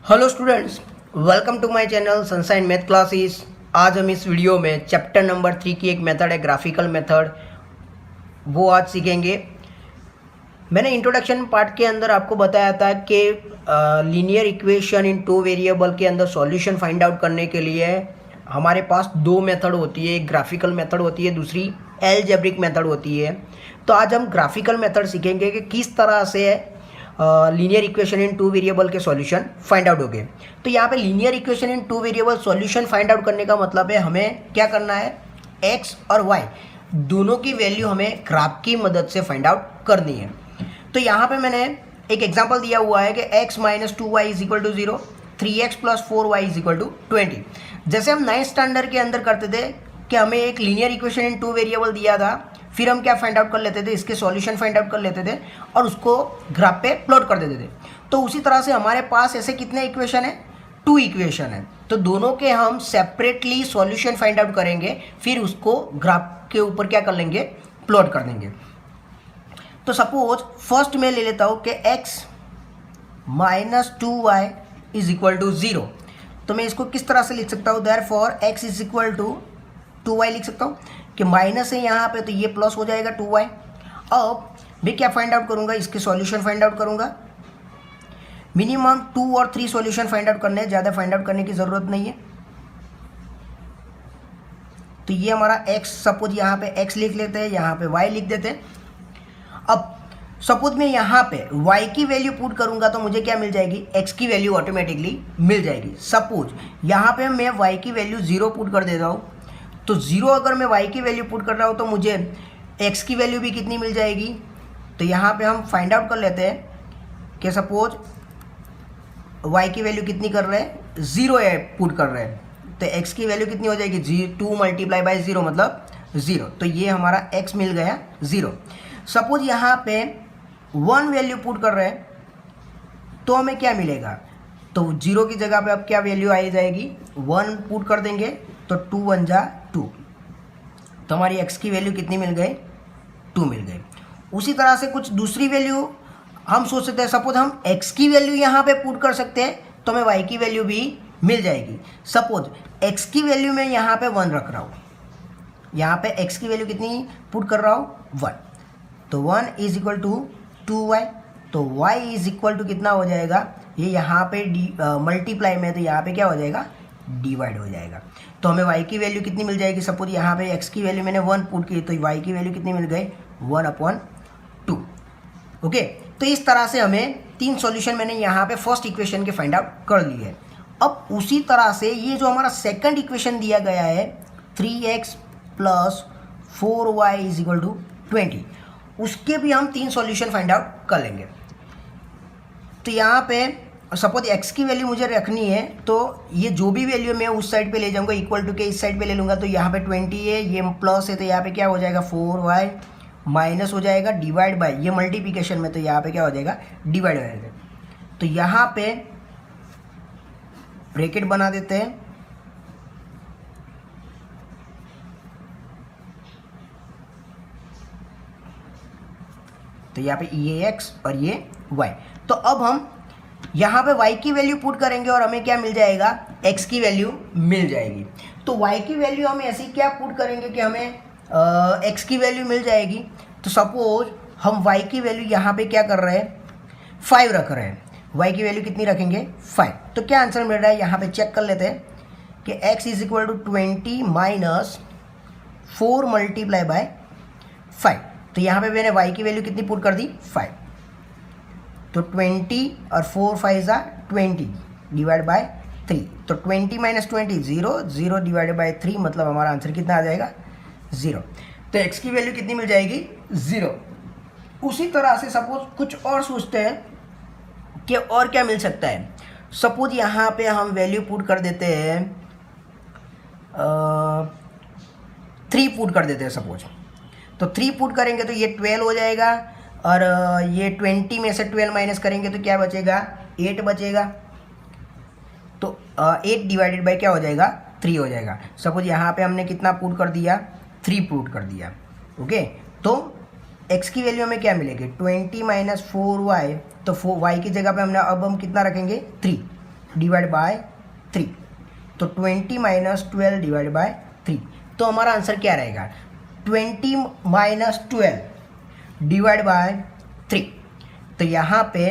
Hello students, welcome to my channel Sunshine Math Classes. आज हम इस वीडियो में चैप्टर नंबर 3 की एक मेथड है ग्राफिकल मेथड, वो आज सीखेंगे। मैंने इंट्रोडक्शन पार्ट के अंदर आपको बताया था कि linear equation in two variable के अंदर सॉल्यूशन फाइंड आउट करने के लिए हमारे पास दो मेथड होती है, एक ग्राफिकल मेथड होती है, दूसरी अलजेब्रिक मेथड होती है। तो आज हम ग्राफिकल मेथड सीखेंगे कि किस तरह से linear equation in two variable के सॉल्यूशन फाइंड आउट हो गए। तो यहाँ पे linear equation in two variable solution find out करने का मतलब है हमें क्या करना है, एक्स और वाई दोनों की वैल्यू हमें ग्राफ की मदद से फाइंड आउट करनी है। तो यहाँ पे मैंने एक एग्जांपल दिया हुआ है कि x minus 2y is equal to 0, 3x plus 4y is equal to 20। जैसे हम 9th स्टैंडर्ड के अंदर करते थे कि हमें एक linear equation in two variable दिया था, फिर हम क्या फाइंड आउट कर लेते थे, इसके सॉल्यूशन फाइंड आउट कर लेते थे और उसको ग्राफ पे प्लॉट कर देते थे। तो उसी तरह से हमारे पास ऐसे कितने इक्वेशन है, 2 इक्वेशन है। तो दोनों के हम सेपरेटली सॉल्यूशन फाइंड आउट करेंगे, फिर उसको ग्राफ के ऊपर क्या कर लेंगे, प्लॉट कर देंगे। तो सपोज फर्स्ट में ले लेता हूँ कि x minus 2y is equal to 0। तो मैं इसको किस तरह से लिख सकता हूँ, therefore x is equal to 2y लिख सकता हूँ कि माइनस है यहाँ पे, तो ये प्लस हो जाएगा 2y। अब मैं क्या फाइंड आउट करूँगा, इसके सॉल्यूशन फाइंड आउट करूँगा। मिनिमम 2 और 3 सॉल्यूशन फाइंड आउट करने हैं, ज़्यादा फाइंड आउट करने की ज़रूरत नहीं है। तो ये हमारा x, सपोज यहाँ पे x लिख लेते हैं, यहाँ पे y लिख देते हैं। अब सपोज मैं यहाँ पे y की वैल्यू पुट करूँगा तो मुझे क्या मिल जाएगी, x की वैल्यू ऑटोमेटिकली मिल जाएगी। सपोज यहाँ पे मैं y की वैल्यू 0 पुट कर देता हूँ, तो 0 अगर मैं y की वैल्यू पुट कर रहा हूँ तो मुझे x की वैल्यू भी कितनी मिल जाएगी। तो यहाँ पे हम फाइंड आउट कर लेते हैं कि सपोज y की वैल्यू कितनी कर रहे हैं, 0 पुट कर रहे हैं, तो x की वैल्यू कितनी हो जाएगी, 2 मल्टीप्लाई बाई 0 मतलब 0। तो ये हमारा x मिल गया 0। सपोज यहाँ पे 1 वैल्यू पुट कर रहे हैं तो हमें क्या मिलेगा, तो 0 की जगह पे अब क्या वैल्यू आई जाएगी, 1 पुट कर देंगे तो 2 1 जा 2, तो हमारी x की वैल्यू कितनी मिल गई, 2 मिल गई। उसी तरह से कुछ दूसरी वैल्यू हम सोच सकते हैं, सपोज हम x की वैल्यू यहाँ पे पुट कर सकते हैं तो हमें y की वैल्यू भी मिल जाएगी। सपोज x की वैल्यू मैं यहाँ पे 1 रख रहा हूँ, यहाँ पे x की वैल्यू कितनी पुट कर रहा हूँ, 1, तो 1 इज इक्वल टू 2y, तो y इज इक्वल टू कितना हो जाएगा, ये यहाँ पे मल्टीप्लाई में, तो यहाँ पे क्या हो जाएगा, डिवाइड हो जाएगा। तो हमें y की वैल्यू कितनी मिल जाएगी, सपोज यहाँ पे x की वैल्यू मैंने 1 पुट की, तो y की वैल्यू कितनी मिल गई, 1/2। ओके, तो इस तरह से हमें 3 सॉल्यूशन मैंने यहाँ पे फर्स्ट इक्वेशन के फाइंड आउट कर लिए हैं। अब उसी तरह से ये जो हमारा सेकंड इक्वेशन दिया गया है 3x plus 4y is equal to 20, उसके भी हम 3 सॉल्यूशन फाइंड आउट कर लेंगे। तो यहाँ पे सपोज x की वैल्यू मुझे रखनी है, तो ये जो भी वैल्यू मैं उस साइड पे ले जाऊँगा, इक्वल टू के इस साइड पे ले लूँगा, तो यहाँ पे 20 है, ये प्लस है, तो यहाँ पे क्या हो जाएगा 4y, माइनस हो जाएगा डिवाइड बाय, ये मल्टीप्लिकेशन में, तो यहाँ पे क्या हो जाएगा, डिवाइड हो जाएगा। तो यहाँ पे ब्रैकेट बना देते हैं, तो यहाँ पे ये x और ये y। तो अब हम यहाँ पे y की वैल्यू पुट करेंगे और हमें क्या मिल जाएगा, x की वैल्यू मिल जाएगी। तो y की वैल्यू हम ऐसे क्या पुट करेंगे कि हमें x की वैल्यू मिल जाएगी। तो सपोज हम y की वैल्यू यहाँ पे क्या कर रहे हैं, 5 रख रहे हैं, y की वैल्यू कितनी रखेंगे, 5। तो क्या आंसर मिल रहा है, यहाँ पे चेक कर लेते हैं कि x is equal to 20 minus 4 multiply by 5। तो यहाँ पे मैंने y की वैल्यू कितनी पुट कर दी, 5, तो 20 और 4 5 जा 20 डिवाइड बाय 3, तो 20 माइनस 20 0, 0 डिवाइड बाय 3, मतलब हमारा आंसर कितना आ जाएगा, 0। तो x की वैल्यू कितनी मिल जाएगी, 0। उसी तरह से सपोज कुछ और सोचते हैं कि और क्या मिल सकता है। सपोज यहाँ पे हम वैल्यू पुट कर देते हैं 3 पुट कर देते हैं सपोज, तो 3 पुट करेंगे तो ये 12 हो जाएगा, और ये 20 में से 12 माइनस करेंगे तो क्या बचेगा, 8 बचेगा। तो 8 डिवाइडेड बाय क्या हो जाएगा, 3 हो जाएगा। सपोज यहाँ पे हमने कितना पुट कर दिया, 3 पुट कर दिया। ओके, तो x की वैल्यू हमें क्या मिलेगी, 20 माइनस 4y, तो y की जगह पे हमने अब हम कितना रखेंगे, 3, डिवाइड बाय 3, तो 20 माइनस 12 डिवाइड बाय 3, तो हमारा आंसर क्या रहेगा 20 माइनस 12 डिवाइड बाय 3, तो यहाँ पे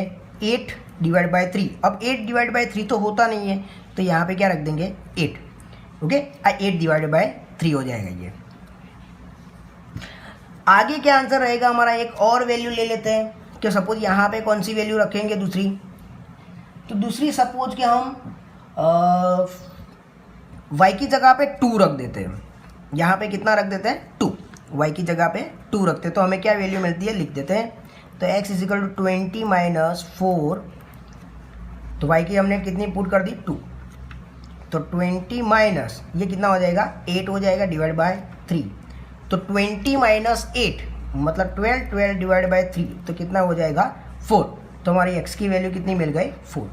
8 डिवाइड बाय 3, अब 8 डिवाइड बाय 3 तो होता नहीं है, तो यहाँ पे क्या रख देंगे 8, ओके, 8 डिवाइड बाय 3 हो जाएगा ये। आगे क्या आंसर रहेगा हमारा, एक और वैल्यू ले लेते हैं कि सपोज यहाँ पे कौन सी वैल्यू रखेंगे दूसरी, तो दूसरी सपोज कि हम y की जगह पे 2 रख देते हैं, यहाँ पे कितना रख देते हैं 2, y की जगह पे 2 रखते हैं, तो हमें क्या वैल्यू मिलती है लिख देते हैं, तो x इजिकल टू 20 माइनस 4, तो y की हमने कितनी पुट कर दी 2, तो 20 माइनस ये कितना हो जाएगा 8 हो जाएगा डिवाइड बाय 3, तो 20 माइनस 8 मतलब 12 डिवाइड बाय 3, तो कितना हो जाएगा 4, तो हमारी x की वैल्यू कितनी मिल गई 4,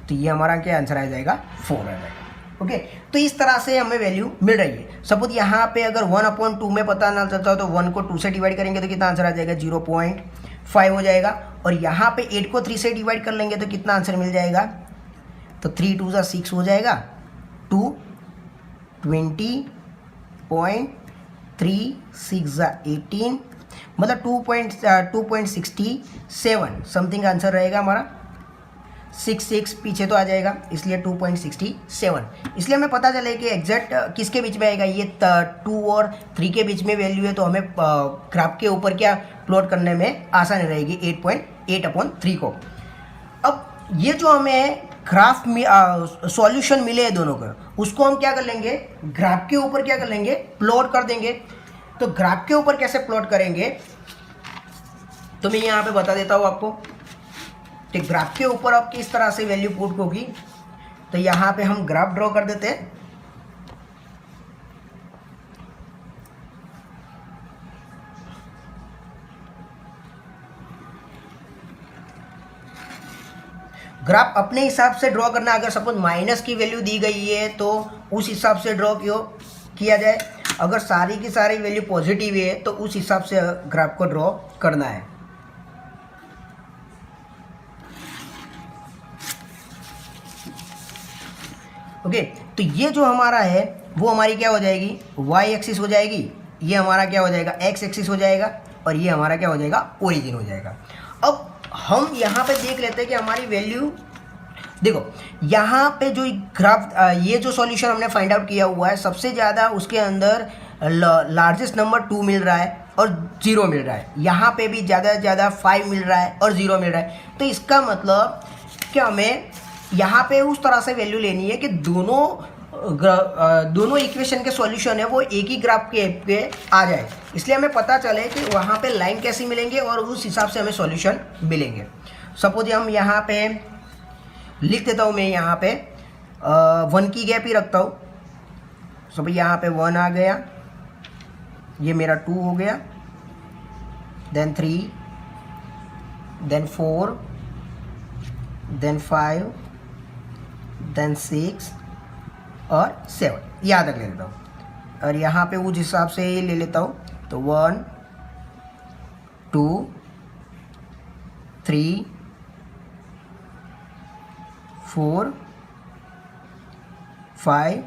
तो ये हमारा क्या आंसर आ जाएगा 4 आ जाएगा। ओके, तो इस तरह से हमें वैल्यू मिल रही है। सपोज यहाँ पे अगर 1/2 में पता ना चलता हो तो 1 को 2 से डिवाइड करेंगे तो कितना आंसर आ जाएगा 0.5 हो जाएगा, और यहाँ पे 8 को 3 से डिवाइड कर लेंगे तो कितना आंसर मिल जाएगा, तो 3 2 ज़ा 6 हो जाएगा, 20.3 6 ज़ा 18 मतलब 2.67 समथिंग आंसर रहेगा हमारा, 6 पीछे तो आ जाएगा इसलिए 2.67, इसलिए हमें पता चले कि एग्जैक्ट किसके बीच में आएगा, ये 2 और 3 के बीच में वैल्यू है, तो हमें ग्राफ के ऊपर क्या प्लॉट करने में आसानी रहेगी 8.8/3 को। अब ये जो हमें ग्राफ में सॉल्यूशन मिले हैं दोनों का, उसको हम क्या कर लेंगे ग्राफ के ऊपर क्या कर लेंगे प्लॉट कर देंगे। तो ग्राफ के ऊपर कैसे प्लॉट करेंगे तो मैं यहाँ पे बता देता हूँ आपको, तो ग्राफ के ऊपर अब किस तरह से वैल्यू पुट होगी, तो यहाँ पे हम ग्राफ ड्रॉ कर देते हैं। ग्राफ अपने हिसाब से ड्रॉ करना, अगर सपोज माइनस की वैल्यू दी गई है तो उस हिसाब से ड्रॉ किया जाए, अगर सारी की सारी वैल्यू पॉजिटिव है तो उस हिसाब से ग्राफ को ड्रॉ करना है। ओके, तो ये जो हमारा है वो हमारी क्या हो जाएगी y एक्सिस हो जाएगी, ये हमारा क्या हो जाएगा x एक्सिस हो जाएगा, और ये हमारा क्या हो जाएगा ओरिजिन हो जाएगा। अब हम यहाँ पे देख लेते हैं कि हमारी वैल्यू देखो, यहाँ पे जो ग्राफ ये जो सॉल्यूशन हमने फाइंड आउट किया हुआ है सबसे ज़्यादा उसके अंदर लार्जेस्ट नंबर 2 मिल रहा है और 0 मिल रहा है, यहाँ पे भी ज़्यादा से ज़्यादा 5 मिल रहा है और 0 मिल रहा है, तो इसका मतलब कि हमें यहाँ पे उस तरह से वैल्यू लेनी है कि दोनों इक्वेशन के सॉल्यूशन है वो एक ही ग्राफ के आ जाए, इसलिए हमें पता चले कि वहाँ पे लाइन कैसी मिलेंगे और उस हिसाब से हमें सॉल्यूशन मिलेंगे। सपोज हम यहाँ पे लिख देता हूँ, मैं यहाँ पे 1 की गैप ही रखता हूँ, सपोज यहाँ पे 1 आ गया, ये मेरा 2 हो गया, देन 3, देन 4, देन 5, देन 6 और 7 याद रख लेता हूँ, और यहाँ पे उस हिसाब से ये ले लेता हूँ, तो 1 2 3 4 5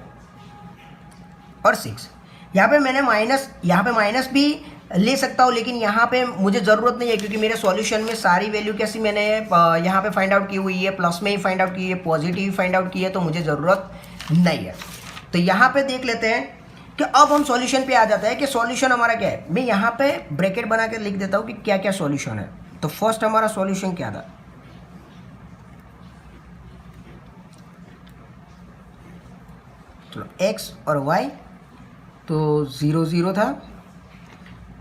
और 6। यहाँ पे मैंने माइनस भी ले सकता हूँ, लेकिन यहाँ पे मुझे ज़रूरत नहीं है क्योंकि मेरे सॉल्यूशन में सारी वैल्यू कैसी मैंने यहाँ पे फाइंड आउट की हुई है, प्लस में ही फाइंड आउट की है, पॉजिटिव फाइंड आउट की है, तो मुझे ज़रूरत नहीं है। तो यहाँ पे देख लेते हैं कि अब हम सॉल्यूशन पे आ जाता है कि सॉल्यूशन हमारा क्या है। मैं यहाँ पे ब्रैकेट बना के लिख देता हूँ कि क्या क्या सॉल्यूशन है। तो फर्स्ट हमारा सॉल्यूशन क्या था, चलो x और y तो 0 0 था,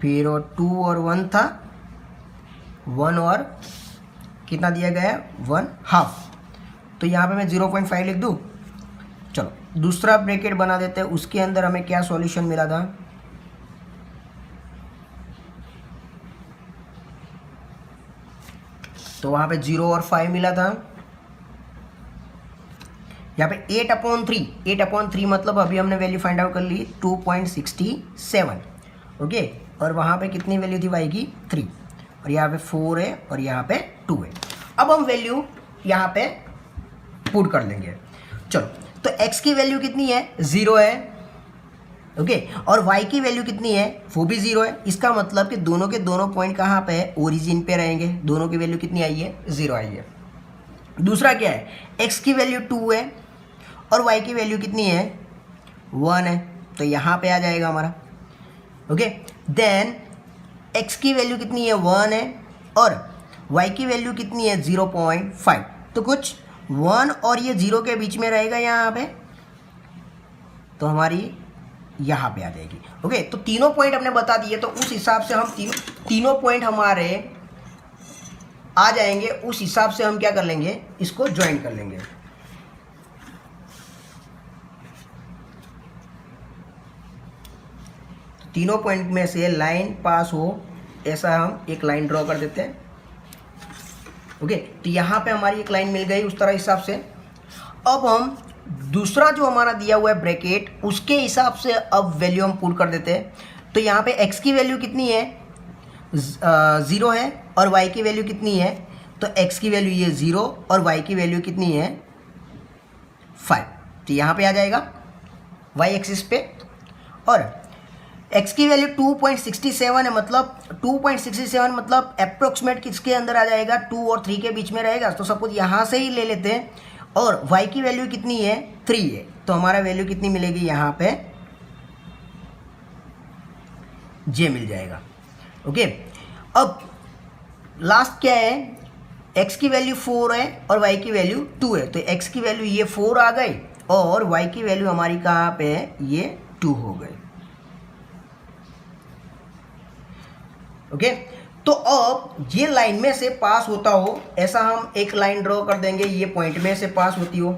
फिर और 2 और 1 था, 1 और कितना दिया गया है 1/2, तो यहाँ पे मैं 0.5 लिख दूँ। चलो दूसरा ब्रैकेट बना देते हैं, उसके अंदर हमें क्या सॉल्यूशन मिला था, तो वहाँ पे 0 और 5 मिला था। यहाँ पे 8/3 मतलब अभी हमने वैल्यू फाइंड आउट कर ली 2.67, ओके, और वहाँ पे कितनी वैल्यू थी y की 3, और यहाँ पे 4 है और यहाँ पे 2 है। अब हम वैल्यू यहाँ पे पुट कर लेंगे। चलो, तो x की वैल्यू कितनी है, 0 है, ओके, और y की वैल्यू कितनी है, वो भी 0 है। इसका मतलब कि दोनों के दोनों पॉइंट कहाँ पे है, ओरिजिन पे रहेंगे। दोनों की वैल्यू कितनी आई है, 0 आई है। दूसरा क्या है, x की वैल्यू 2 है और y की वैल्यू कितनी है, 1 है, तो यहाँ पे आ जाएगा हमारा, ओके। देन x की वैल्यू कितनी है, 1 है, और y की वैल्यू कितनी है, 0.5, तो कुछ 1 और ये 0 के बीच में रहेगा यहाँ पे, तो हमारी यहाँ पे आ जाएगी, ओके। तो तीनों पॉइंट हमने बता दिए, तो उस हिसाब से हम तीनों पॉइंट हमारे आ जाएंगे। उस हिसाब से हम क्या कर लेंगे, इसको ज्वाइन कर लेंगे। तो तीनों पॉइंट में से लाइन पास हो ऐसा हम एक लाइन ड्रॉ कर देते हैं, ओके। तो यहाँ पे हमारी एक लाइन मिल गई उस तरह हिसाब से। अब हम दूसरा जो हमारा दिया हुआ है ब्रैकेट, उसके हिसाब से अब वैल्यू हम पुट कर देते हैं। तो यहाँ पे x की वैल्यू कितनी है, 0 है, और y की वैल्यू कितनी है, तो x की वैल्यू ये 0 और y की वैल्यू कितनी है, 5, तो यहाँ पे आ जाएगा y एक्सिस पे। और x की वैल्यू 2.67 है, मतलब 2.67 मतलब अप्रोक्सीमेट किसके अंदर आ जाएगा, 2 और 3 के बीच में रहेगा। तो सपोज यहाँ से ही ले लेते हैं, और y की वैल्यू कितनी है, 3 है, तो हमारा वैल्यू कितनी मिलेगी, यहाँ पे j मिल जाएगा, ओके। अब लास्ट क्या है, x की वैल्यू 4 है और y की वैल्यू 2 है, तो x की वैल्यू ये 4 आ गई और y की वैल्यू हमारी कहाँ पे है, ये 2 हो गई, ओके। तो अब ये लाइन में से पास होता हो ऐसा हम एक लाइन ड्रॉ कर देंगे, ये पॉइंट में से पास होती हो,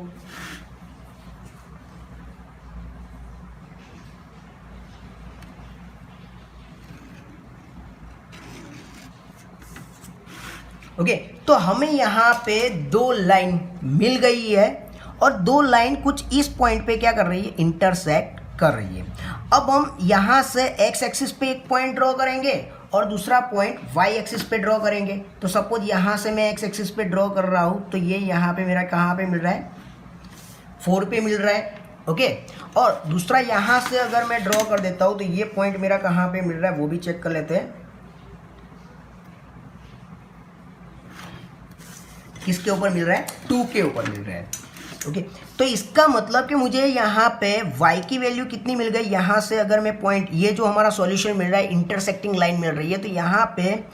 ओके। तो हमें यहाँ पे 2 लाइन मिल गई है और 2 लाइन कुछ इस पॉइंट पे क्या कर रही है, इंटरसेक्ट कर रही है। अब हम यहाँ से x एक्सिस पे एक पॉइंट ड्रॉ करेंगे और दूसरा पॉइंट y एक्सिस पे ड्रॉ करेंगे। तो सपोज यहाँ से मैं x एक्सिस पे ड्रॉ कर रहा हूँ, तो ये यहाँ पे मेरा कहाँ पे मिल रहा है, 4 पे मिल रहा है, ओके। और दूसरा यहाँ से अगर मैं ड्रॉ कर देता हूँ तो ये पॉइंट मेरा कहाँ पे मिल रहा है, वो भी चेक कर लेते हैं, किसके ऊपर मिल रहा है, 2 के ऊपर मिल रहा है, ओके। तो इसका मतलब कि मुझे यहाँ पे y की वैल्यू कितनी मिल गई, यहाँ से अगर मैं पॉइंट, ये जो हमारा सॉल्यूशन मिल रहा है, इंटरसेक्टिंग लाइन मिल रही है, तो यहाँ पे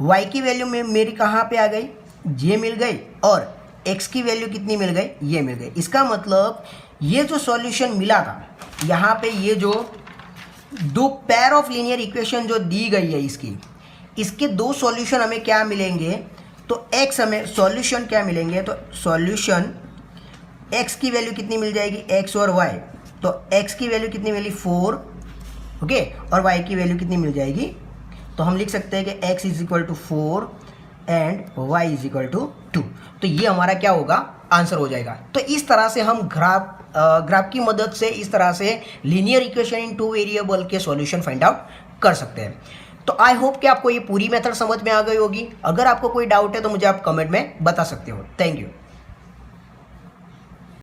y की वैल्यू में मेरी कहाँ पे आ गई, j मिल गई, और x की वैल्यू कितनी मिल गई, ये मिल गई। इसका मतलब ये जो सॉल्यूशन मिला था, यहाँ पे ये जो 2 पेयर ऑफ लीनियर इक्वेशन जो दी गई है इसके 2 सॉल्यूशन हमें क्या मिलेंगे, तो x हमें सॉल्यूशन क्या मिलेंगे, तो सॉल्यूशन x की वैल्यू कितनी मिल जाएगी, x और y, तो x की वैल्यू कितनी मिली, 4, ओके, और y की वैल्यू कितनी मिल जाएगी, तो हम लिख सकते हैं कि x is equal to 4 and y is equal to 2। तो ये हमारा क्या होगा, आंसर हो जाएगा। तो इस तरह से हम ग्राफ की मदद से इस तरह से लीनियर इक्वेशन इन 2 वेरिएबल के सॉल्यूशन फाइंड आउट कर सकते हैं। तो आई होप कि आपको ये पूरी मेथड समझ में आ गई होगी। अगर आपको कोई डाउट है तो मुझे आप कमेंट में बता सकते हो। Thank you.